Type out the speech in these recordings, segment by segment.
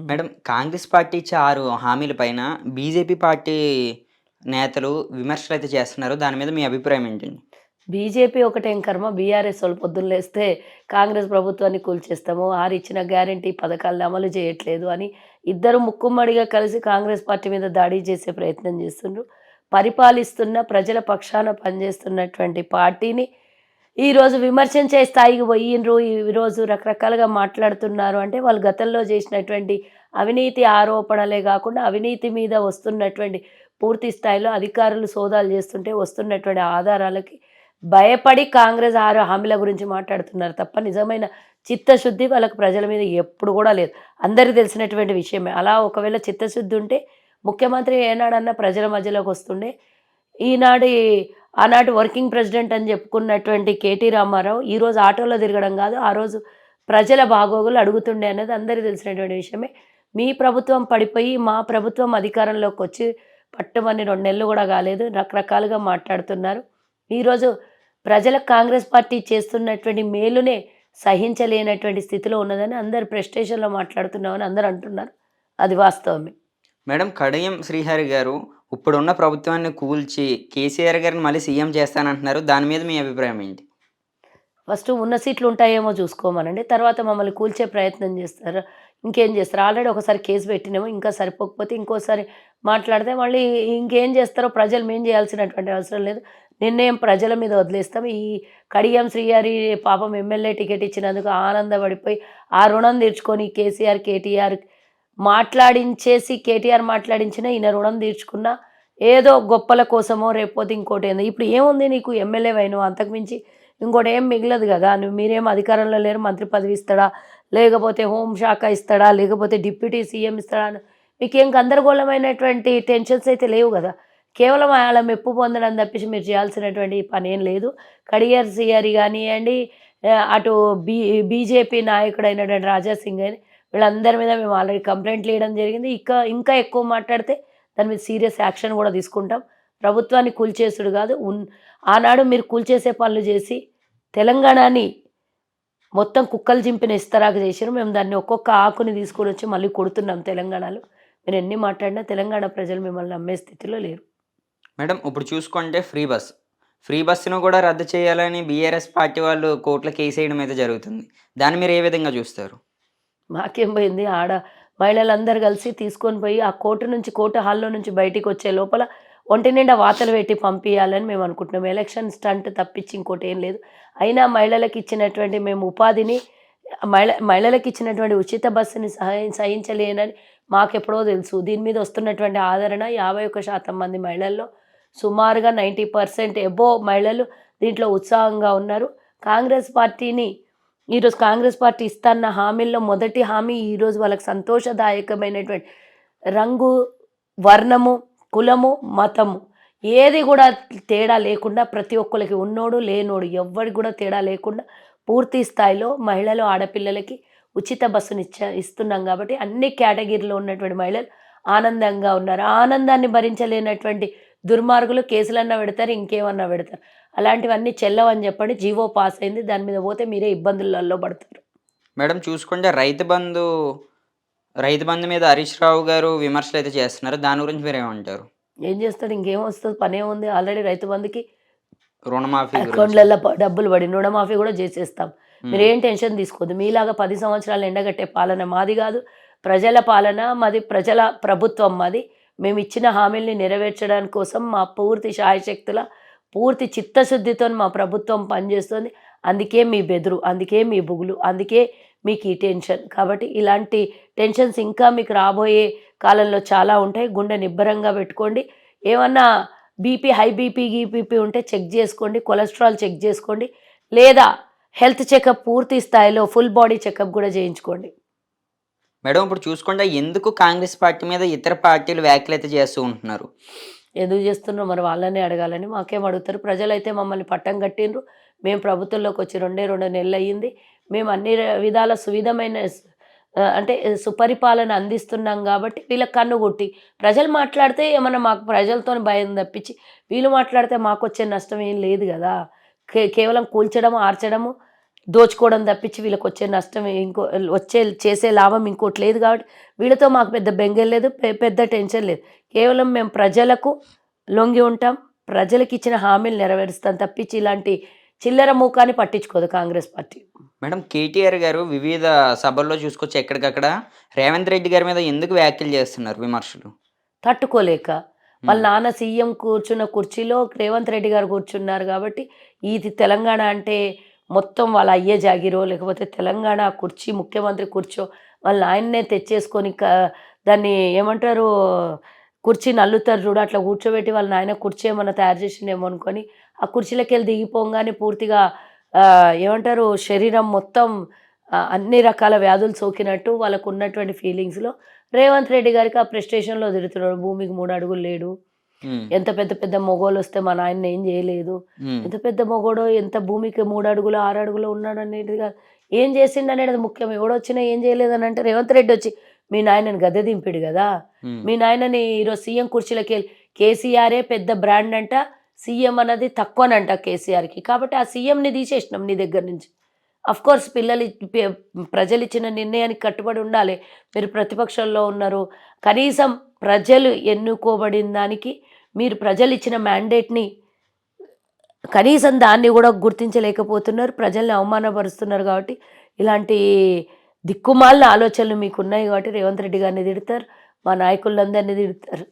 Madam Congress party ఇచ్చే 6 హామీల పైన బీజేపీ పార్టీ నేతలు విమర్శలైతే చేస్తున్నారు. దాని మీద మీ అభిప్రాయం ఏంటండి? బీజేపీ ఒకటేం కర్మ, బీఆర్ఎస్ వాళ్ళు పొద్దున్న లేస్తే కాంగ్రెస్ ప్రభుత్వాన్ని కూల్చేస్తాము, ఇచ్చిన గ్యారంటీ పథకాలను అమలు చేయట్లేదు అని ఇద్దరు ముక్కుమ్మడిగా కలిసి కాంగ్రెస్ పార్టీ మీద దాడి చేసే ప్రయత్నం చేస్తుండ్రు. పరిపాలిస్తున్న ప్రజల పక్షాన పనిచేస్తున్నటువంటి పార్టీని ఈరోజు విమర్శించే స్థాయికి పోయిండ్రు. ఈరోజు రకరకాలుగా మాట్లాడుతున్నారు అంటే వాళ్ళు గతంలో చేసినటువంటి అవినీతి ఆరోపణలే కాకుండా అవినీతి మీద వస్తున్నటువంటి పూర్తి స్థాయిలో అధికారులు సోదాలు చేస్తుంటే వస్తున్నటువంటి ఆధారాలకి భయపడి కాంగ్రెస్ 6 హామీల గురించి మాట్లాడుతున్నారు తప్ప నిజమైన చిత్తశుద్ధి వాళ్ళకు ప్రజల మీద ఎప్పుడు కూడా లేదు. అందరికీ తెలిసినటువంటి విషయమే. అలా ఒకవేళ చిత్తశుద్ధి ఉంటే ముఖ్యమంత్రి ఏనాడన్నా ప్రజల మధ్యలోకి వస్తుండే. ఆనాటి వర్కింగ్ ప్రెసిడెంట్ అని చెప్పుకున్నటువంటి కేటీ రామారావు ఈరోజు ఆటోలో తిరగడం కాదు, ఆ రోజు ప్రజల బాగోగులు అడుగుతుండే అనేది అందరికీ తెలిసినటువంటి విషయమే. మీ ప్రభుత్వం పడిపోయి మా ప్రభుత్వం అధికారంలోకి వచ్చి పట్టుమని 2 నెలలు కూడా కాలేదు, రకరకాలుగా మాట్లాడుతున్నారు. ఈరోజు ప్రజలకు కాంగ్రెస్ పార్టీ చేస్తున్నటువంటి మేలునే సహించలేనటువంటి స్థితిలో ఉన్నదని అందరు ప్రెస్టేషన్లో మాట్లాడుతున్నామని అందరూ అంటున్నారు. అది వాస్తవమే. మేడం కడియం శ్రీహరి గారు ఇప్పుడున్న ప్రభుత్వాన్ని కూల్చి కేసీఆర్ గారిని మళ్ళీ సీఎం చేస్తానంటున్నారు. దాని మీద మీ అభిప్రాయం ఏంటి? ఫస్ట్ ఉన్న సీట్లు ఉంటాయేమో చూసుకోమనండి, తర్వాత మమ్మల్ని కూల్చే ప్రయత్నం చేస్తారు. ఇంకేం చేస్తారు? ఆల్రెడీ ఒకసారి కేసు పెట్టినేమో, ఇంకా సరిపోకపోతే ఇంకోసారి మాట్లాడితే మళ్ళీ ఇంకేం చేస్తారో ప్రజలు మేం చేయాల్సినటువంటి అవసరం లేదు. నిర్ణయం ప్రజల మీద వదిలేస్తాం. ఈ కడియం శ్రీహరి పాపం ఎమ్మెల్యే టికెట్ ఇచ్చినందుకు ఆనందపడిపోయి ఆ రుణం తీర్చుకొని కేటీఆర్ మాట్లాడించేసి కేటీఆర్ మాట్లాడించిన ఈయన రుణం తీర్చుకున్న ఏదో గొప్పల కోసమో రేపోతే ఇంకోటి ఏందో. ఇప్పుడు ఏముంది నీకు ఎమ్మెల్యే అయినావు, అంతకుమించి ఇంకోటి ఏం మిగలదు కదా. మీరేం అధికారంలో లేరు, మంత్రి పదవి ఇస్తాడా, లేకపోతే హోంశాఖ ఇస్తాడా, లేకపోతే డిప్యూటీ సీఎం ఇస్తాడా, మీకేం గందరగోళమైనటువంటి టెన్షన్స్ అయితే లేవు కదా. కేవలం అలా మెప్పు పొందడం తప్పించి మీరు చేయాల్సినటువంటి పని ఏం లేదు. కడియం శ్రీహరి కానివ్వండి, అటు బీజేపీ నాయకుడైనటువంటి రాజా సింగ్ అని వీళ్ళందరి మీద మేము ఆల్రెడీ కంప్లైంట్లు ఇవ్వడం జరిగింది. ఇంకా ఎక్కువ మాట్లాడితే దాని మీద సీరియస్ యాక్షన్ కూడా తీసుకుంటాం. ప్రభుత్వాన్ని కూల్చేసుడు కాదు, ఆనాడు మీరు కూల్చేసే పనులు చేసి తెలంగాణని మొత్తం కుక్కలు చింపిన ఇస్తరాకు చేసారు. మేము దాన్ని ఒక్కొక్క ఆకుని తీసుకొని వచ్చి మళ్ళీ కొడుతున్నాం తెలంగాణలో. మీరు ఎన్ని మాట్లాడినా తెలంగాణ ప్రజలు మిమ్మల్ని నమ్మే స్థితిలో లేరు. మేడం ఇప్పుడు చూసుకుంటే ఫ్రీ బస్సును కూడా రద్దు చేయాలని బీఆర్ఎస్ పార్టీ వాళ్ళు కోర్టులో కేసు వేయడం అయితే జరుగుతుంది. దాన్ని మీరు ఏ విధంగా చూస్తారు? మాకేం పోయింది, మహిళలందరూ కలిసి తీసుకొని పోయి ఆ కోర్టు హాల్లో నుంచి బయటికి వచ్చే లోపల ఒంటి నిండా వాతలు పెట్టి పంపించాలని మేము అనుకుంటున్నాం. ఎలక్షన్ స్టంట్ తప్పించి ఇంకోటి ఏం లేదు. అయినా మహిళలకు ఇచ్చినటువంటి మేము ఉపాధిని మహిళలకు ఇచ్చినటువంటి ఉచిత బస్సుని సహించలేనని మాకెప్పుడో తెలుసు. దీని మీద వస్తున్నటువంటి ఆదరణ 51% మంది మహిళల్లో సుమారుగా 90% ఎబో మహిళలు దీంట్లో ఉత్సాహంగా ఉన్నారు. కాంగ్రెస్ పార్టీ ఇస్తున్న హామీల్లో మొదటి హామీ ఈరోజు వాళ్ళకి సంతోషదాయకమైనటువంటి రంగు, వర్ణము, కులము, మతము ఏది కూడా తేడా లేకుండా ప్రతి ఒక్కరికి ఉన్నోడు లేనోడు ఎవ్వరికి కూడా తేడా లేకుండా పూర్తి స్థాయిలో మహిళలు ఆడపిల్లలకి ఉచిత బస్సుని ఇస్తున్నాం కాబట్టి అన్ని కేటగిరీలో ఉన్నటువంటి మహిళలు ఆనందంగా ఉన్నారు. ఆనందాన్ని భరించలేనటువంటి దుర్మార్గులు కేసులన్నా పెడతారు, ఇంకేమన్నా పెడతారు. అలాంటివన్నీ చెల్లవని చెప్పండి. జీవో పాస్ అయింది, దాని మీద పోతే మీరే ఇబ్బందులలో పడతారు. మేడం చూసుకుంటే రైతు బంధు మీద హరీష్ రావు గారు విమర్శలు అయితే చేస్తున్నారు. దాని గురించి మీరు ఏమంటారు? ఏం చేస్తాడు, ఇంకేం వస్తుంది, పనే ఉంది. ఆల్రెడీ రైతు బంధుకి రుణమాఫీ అకౌంట్లలో డబ్బులు పడి రుణమాఫీ కూడా చేసేస్తాం. మీరేం టెన్షన్ తీసుకోవద్దు. మీలాగా 10 సంవత్సరాలు ఎండగట్టే పాలన మాది కాదు, ప్రజల పాలన మాది, ప్రజల ప్రభుత్వం మాది. మేము ఇచ్చిన హామీల్ని నెరవేర్చడానికి కోసం మా పూర్తి శాయశక్తుల పూర్తి చిత్తశుద్ధితో మా ప్రభుత్వం పనిచేస్తుంది. అందుకే మీ బెదురు, అందుకే మీ బుగులు, అందుకే మీకు ఈ టెన్షన్. కాబట్టి ఇలాంటి టెన్షన్స్ ఇంకా మీకు రాబోయే కాలంలో చాలా ఉంటాయి. గుండె నిబ్బరంగా పెట్టుకోండి. ఏమన్నా హై బీపీ ఉంటే చెక్ చేసుకోండి, కొలెస్ట్రాల్ చెక్ చేసుకోండి, లేదా హెల్త్ చెకప్ పూర్తి స్థాయిలో ఫుల్ బాడీ చెకప్ కూడా చేయించుకోండి. మేడం ఇప్పుడు చూసుకుంటే ఎందుకు కాంగ్రెస్ పార్టీ మీద ఇతర పార్టీలు వ్యాఖ్యలు అయితే చేస్తూ ఉంటున్నారు? ఎందుకు చేస్తున్నారో మరి వాళ్ళనే అడగాలని, మాకేం అడుగుతారు? ప్రజలైతే మమ్మల్ని పట్టం కట్టిండ్రు. మేము ప్రభుత్వంలోకి వచ్చి 2 నెలలు అయ్యింది. మేము అన్ని విధాల అంటే సుపరిపాలన అందిస్తున్నాం కాబట్టి వీళ్ళకి కన్ను కొట్టి ప్రజలు మాట్లాడితే ఏమన్నా మాకు ప్రజలతో భయం తప్పించి వీళ్ళు మాట్లాడితే మాకు వచ్చే నష్టం ఏం లేదు కదా. కేవలం కూల్చడము, ఆర్చడము, దోచుకోవడం తప్పించి వీళ్ళకి వచ్చే నష్టం చేసే లాభం ఇంకోటి లేదు. కాబట్టి వీళ్ళతో మాకు పెద్ద బెంగం లేదు, పెద్ద టెన్షన్ లేదు. కేవలం మేము ప్రజలకు లొంగి ఉంటాం, ప్రజలకు ఇచ్చిన హామీలు నెరవేరుస్తాం తప్పించి ఇలాంటి చిల్లర మూకాన్ని పట్టించుకోదు కాంగ్రెస్ పార్టీ. మేడం, కేటీఆర్ గారు వివిధ సభల్లో చూసుకొచ్చి ఎక్కడికక్కడ రేవంత్ రెడ్డి గారి మీద ఎందుకు వ్యాఖ్యలు చేస్తున్నారు, విమర్శలు? తట్టుకోలేక వాళ్ళ నాన్న సీఎం కూర్చున్న కుర్చీలో రేవంత్ రెడ్డి గారు కూర్చున్నారు కాబట్టి ఇది తెలంగాణ అంటే మొత్తం వాళ్ళ అయ్యే జాగిరో, లేకపోతే తెలంగాణ కుర్చీ ముఖ్యమంత్రి కూర్చో వాళ్ళ ఆయన్నే తెచ్చేసుకొని దాన్ని ఏమంటారు కుర్చీని అల్లుతారు చూడు, అట్లా కూర్చోబెట్టి వాళ్ళ నాయన కుర్చీ ఏమన్నా తయారు చేసిండేమో అనుకొని ఆ కుర్చీలోకి వెళ్ళి దిగిపోగానే పూర్తిగా ఏమంటారు శరీరం మొత్తం అన్ని రకాల వ్యాధులు సోకినట్టు వాళ్ళకు ఉన్నటువంటి ఫీలింగ్స్లో రేవంత్ రెడ్డి గారికి ఆ ప్రెస్టేషన్లో తిరుగుతున్నాడు. భూమికి 3 అడుగులు లేడు, ఎంత పెద్ద పెద్ద మొగోళ్ళు వస్తే మా నాయన ఏం చేయలేదు, ఎంత పెద్ద మొగోడో ఎంత భూమికి 3 అడుగులు 6 అడుగులు ఉన్నాడు అనేది కాదు, ఏం చేసిండు అనేది ముఖ్యం. ఎవడొచ్చినా ఏం చేయలేదని అంటే రేవంత్ రెడ్డి వచ్చి మీ నాయనని గద్దె దింపిడు కదా, మీ నాయనని ఈరోజు సీఎం కుర్చీలోకి వెళ్ళి కేసీఆరే పెద్ద బ్రాండ్ అంట, సీఎం అన్నది తక్కువనంట కేసీఆర్కి, కాబట్టి ఆ సీఎంని తీసేసినాం నీ దగ్గర నుంచి. అఫ్ కోర్స్ ప్రజలు ఇచ్చిన నిర్ణయానికి కట్టుబడి ఉండాలి. మీరు ప్రతిపక్షంలో ఉన్నారు, కనీసం ప్రజలు ఎన్నుకోబడిన దానికి మీరు ప్రజలు ఇచ్చిన మ్యాండేట్ని కనీసం దాన్ని కూడా గుర్తించలేకపోతున్నారు, ప్రజల్ని అవమానపరుస్తున్నారు. కాబట్టి ఇలాంటి దిక్కుమాలిన ఆలోచనలు మీకు ఉన్నాయి కాబట్టి రేవంత్ రెడ్డి గారిని తిడతారు, మా నాయకులందరినీ తిడతారు,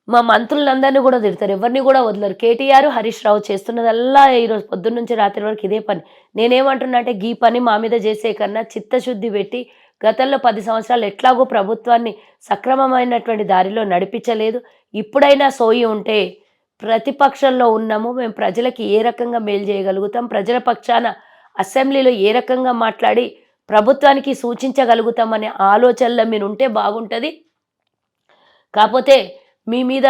మా మంత్రులందరినీ కూడా తిడతారు, ఎవరిని కూడా వదలరు. కేటీఆర్ హరీష్ రావు చేస్తున్నదల్లా ఈరోజు పొద్దున్న నుంచి రాత్రి వరకు ఇదే పని. నేనేమంటున్నా అంటే ఈ పని మా మీద చేసే కన్నా చిత్తశుద్ధి పెట్టి గతంలో 10 సంవత్సరాలు ఎట్లాగో ప్రభుత్వాన్ని సక్రమమైనటువంటి దారిలో నడిపించలేదు, ఇప్పుడైనా సోయి ఉంటే ప్రతిపక్షంలో ఉన్నాము, మేము ప్రజలకి ఏ రకంగా మేలు చేయగలుగుతాం, ప్రజల పక్షాన అసెంబ్లీలో ఏ రకంగా మాట్లాడి ప్రభుత్వానికి సూచించగలుగుతామనే ఆలోచనలో మీరు ఉంటే బాగుంటుంది. కాకపోతే మీ మీద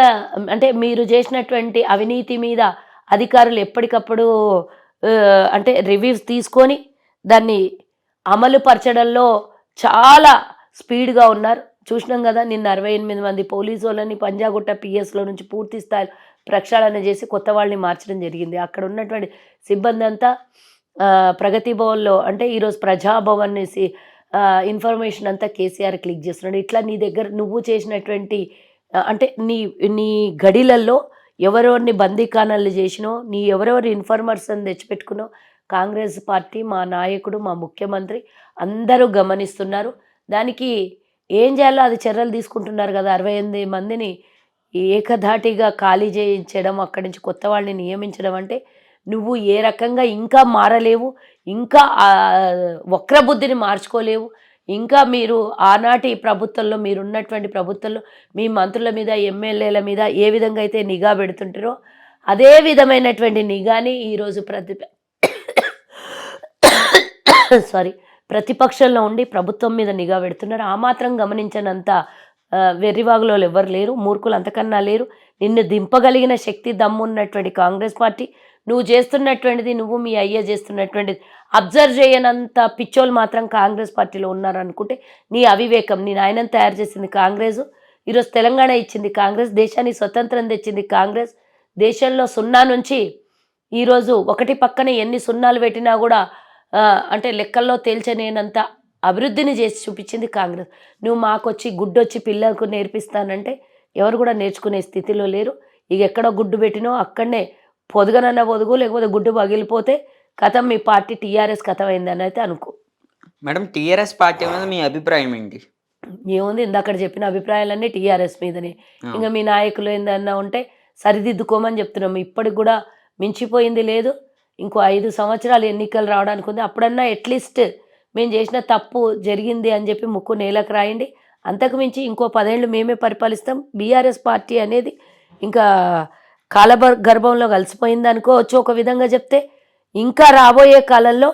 అంటే మీరు చేసినటువంటి అవినీతి మీద అధికారులు ఎప్పటికప్పుడు అంటే రివ్యూస్ తీసుకొని దాన్ని అమలు పరచడంలో చాలా స్పీడ్గా ఉన్నారు. చూసినాం కదా, నిన్న 68 మంది పోలీసు వాళ్ళని పంజాగుట్ట పిఎస్లో నుంచి పూర్తి స్థాయి ప్రక్షాళన చేసి కొత్త వాళ్ళని మార్చడం జరిగింది. అక్కడ ఉన్నటువంటి సిబ్బంది అంతా ప్రగతి భవన్లో అంటే ఈరోజు ప్రజాభవన్ ఇన్ఫర్మేషన్ అంతా కేసీఆర్ క్లిక్ చేస్తున్నాడు. ఇట్లా నీ దగ్గర నువ్వు చేసినటువంటి అంటే నీ గడిలల్లో ఎవరెవరిని బందీఖానాలు చేసినో, నీ ఎవరెవరి ఇన్ఫర్మర్స్ అని తెచ్చిపెట్టుకున్నో కాంగ్రెస్ పార్టీ, మా నాయకుడు, మా ముఖ్యమంత్రి అందరూ గమనిస్తున్నారు. దానికి ఏం చేయాలో అది చర్యలు తీసుకుంటున్నారు కదా. 68 మందిని ఏకధాటిగా ఖాళీ చేయించడం, అక్కడి నుంచి కొత్త వాళ్ళని నియమించడం అంటే నువ్వు ఏ రకంగా ఇంకా మారలేవు, ఇంకా వక్రబుద్ధిని మార్చుకోలేవు. ఇంకా మీరు ఆనాటి ప్రభుత్వంలో మీరున్నటువంటి ప్రభుత్వంలో మీ మంత్రుల మీద ఎమ్మెల్యేల మీద ఏ విధంగా అయితే నిఘా పెడుతుంటారో అదే విధమైనటువంటి నిఘాని ఈరోజు ప్రతిపక్షంలో ఉండి ప్రభుత్వం మీద నిఘా పెడుతున్నారు. ఆ మాత్రం గమనించనంత వెర్రివాగులో ఎవరు లేరు, మూర్ఖులు అంతకన్నా లేరు. నిన్ను దింపగలిగిన శక్తి దమ్మున్నటువంటి కాంగ్రెస్ పార్టీ, నువ్వు చేస్తున్నటువంటిది, నువ్వు మీ అయ్య చేస్తున్నటువంటిది అబ్జర్వ్ చేయనంత పిచ్చోళ్ళు మాత్రం కాంగ్రెస్ పార్టీలో ఉన్నారనుకుంటే నీ అవివేకం. నీ నాయనని తయారు చేసింది కాంగ్రెస్, ఈరోజు తెలంగాణ ఇచ్చింది కాంగ్రెస్, దేశానికి స్వతంత్రం తెచ్చింది కాంగ్రెస్. దేశంలో 0 నుంచి ఈరోజు 1 పక్కన ఎన్ని సున్నాలు పెట్టినా కూడా అంటే లెక్కల్లో తేల్చలేనంత అభివృద్ధిని చేసి చూపించింది కాంగ్రెస్. నువ్వు మాకొచ్చి గుడ్డొచ్చి పిల్లలకు నేర్పిస్తానంటే ఎవరు కూడా నేర్చుకునే స్థితిలో లేరు. ఇక ఎక్కడో గుడ్డు పెట్టినో అక్కడనే పొదుగనన్న పొదుగు, లేకపోతే గుడ్డు పగిలిపోతే కథం మీ పార్టీ టీఆర్ఎస్ కథం అయిందని అయితే అనుకో. మేడం, టీఆర్ఎస్ పార్టీ మీద మీ అభిప్రాయం ఏంటి? ఏముంది, ఇందాక చెప్పిన అభిప్రాయాలన్నీ టీఆర్ఎస్ మీదనే. ఇంకా మీ నాయకులు ఏందన్నా ఉంటే సరిదిద్దుకోమని చెప్తున్నాము. ఇప్పటికి కూడా మించిపోయింది లేదు. ఇంకో 5 సంవత్సరాలు ఎన్నికలు రావడానికి ఉంది. అప్పుడన్నా అట్లీస్ట్ మేము చేసిన తప్పు జరిగింది అని చెప్పి ముక్కు నేలకు రాయండి. అంతకు మించి ఇంకో 10 ఏళ్ళు మేమే పరిపాలిస్తాం. బీఆర్ఎస్ పార్టీ అనేది ఇంకా గర్భంలో కలిసిపోయింది అనుకోవచ్చు ఒక విధంగా చెప్తే. ఇంకా రాబోయే కాలంలో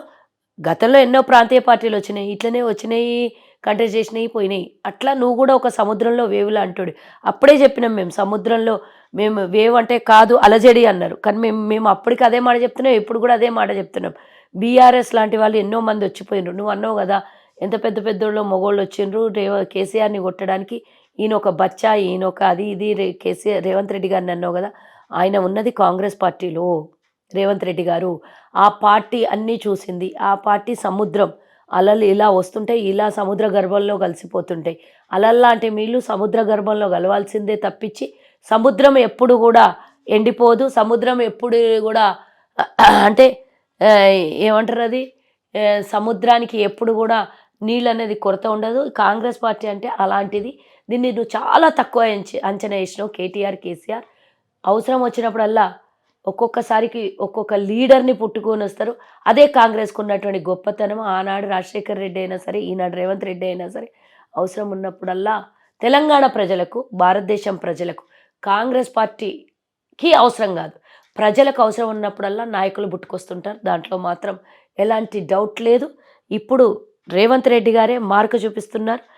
గతంలో ఎన్నో ప్రాంతీయ పార్టీలు వచ్చినాయి, ఇట్లనే వచ్చినాయి, కంటెస్ట్ చేసినాయి, పోయినాయి. అట్లా నువ్వు కూడా ఒక సముద్రంలో వేవులా అంటాడు. అప్పుడే చెప్పినాం మేము, సముద్రంలో మేము వేవ్ అంటే కాదు అలజడి అన్నారు, కానీ మేము అప్పటికి అదే మాట చెప్తున్నాం, ఇప్పుడు కూడా అదే మాట చెప్తున్నాం. బీఆర్ఎస్ లాంటి వాళ్ళు ఎన్నో మంది వచ్చిపోయినారు. నువ్వు అన్నావు కదా ఎంత పెద్ద పెద్దోళ్ళు మొగోళ్ళు వచ్చిండ్రు కేసీఆర్ని కొట్టడానికి, ఈయన ఒక బచ్చా, ఈయన ఒక అది ఇది రేవంత్ రెడ్డి గారిని అన్నావు కదా. ఆయన ఉన్నది కాంగ్రెస్ పార్టీలో, రేవంత్ రెడ్డి గారు. ఆ పార్టీ అన్నీ చూసింది. ఆ పార్టీ సముద్రం. అలలు ఇలా వస్తుంటాయి, ఇలా సముద్ర గర్భంలో కలిసిపోతుంటాయి. అలల్లాంటి నీళ్ళు సముద్ర గర్భంలో కలవాల్సిందే తప్పించి, సముద్రం ఎప్పుడు కూడా ఎండిపోదు. సముద్రం ఎప్పుడు కూడా అంటే ఏమంటారు అది, సముద్రానికి ఎప్పుడు కూడా నీళ్ళు అనేది కొరత ఉండదు. కాంగ్రెస్ పార్టీ అంటే అలాంటిది. దీన్ని నువ్వు చాలా తక్కువ అంచనా వేసినావు కేటీఆర్, కేసీఆర్. అవసరం వచ్చినప్పుడల్లా ఒక్కొక్కసారికి ఒక్కొక్క లీడర్ని పుట్టుకొని వస్తారు. అదే కాంగ్రెస్కు ఉన్నటువంటి గొప్పతనం. ఆనాడు రాజశేఖర్ రెడ్డి అయినా సరే, ఈనాడు రేవంత్ రెడ్డి అయినా సరే, అవసరం ఉన్నప్పుడల్లా తెలంగాణ ప్రజలకు, భారతదేశం ప్రజలకు, కాంగ్రెస్ పార్టీకి అవసరం కాదు, ప్రజలకు అవసరం ఉన్నప్పుడల్లా నాయకులు పుట్టుకొస్తుంటారు. దాంట్లో మాత్రం ఎలాంటి డౌట్ లేదు. ఇప్పుడు రేవంత్ రెడ్డి గారే మార్కు చూపిస్తున్నారు.